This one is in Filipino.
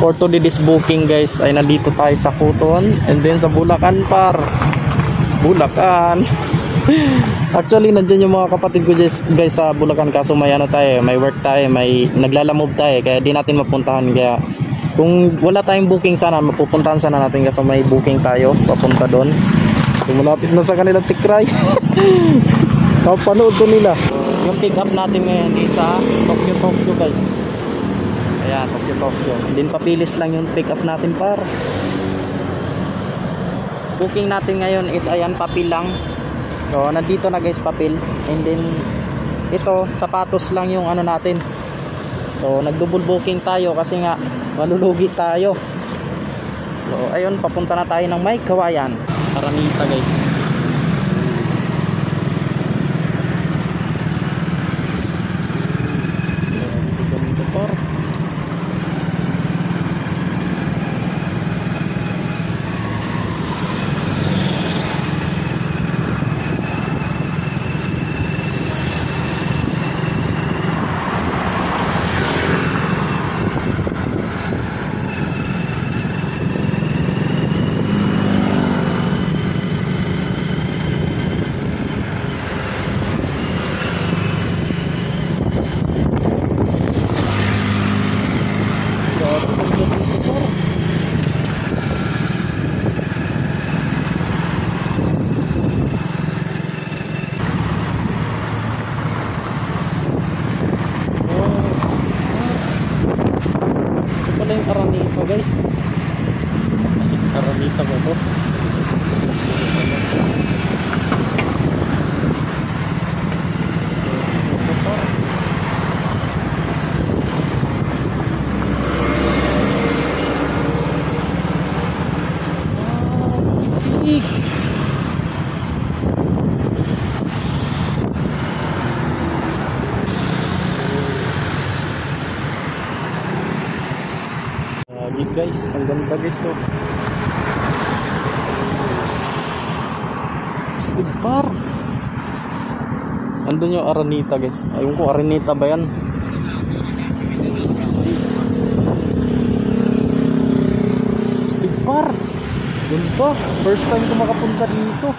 for today's booking guys ay nandito tayo sa Kuton and then sa Bulacan par. Bulacan. Actually nandiyan yung mga kapatid ko guys sa Bulacan, kaso may ano tayo, may work tayo, may naglalamove tayo kaya di natin mapuntahan. Kaya kung wala tayong booking sana mapupuntahan sana natin kasi may booking tayo papunta doon. Malapit na sa kanilang tikray. Kapanood ko nila. Yung pick up natin ngayon is sa Tokyo guys. Ayan, Tokyo. Din papilis lang yung pick up natin par. Booking natin ngayon is ayan, papil lang. So nandito na guys papil. And then ito sapatos lang yung ano natin. So nag-double booking tayo kasi nga malulugi tayo. So ayun, papunta na tayo ng May Kawayan, Araneta guys. Yung Araneta guys, Araneta ba ito? Guys, ang ganda guys. So Steve Par, andun yung Araneta guys. Ayun ko, Araneta ba yan? Steve Par, dun pa, first time ko makapunta dito.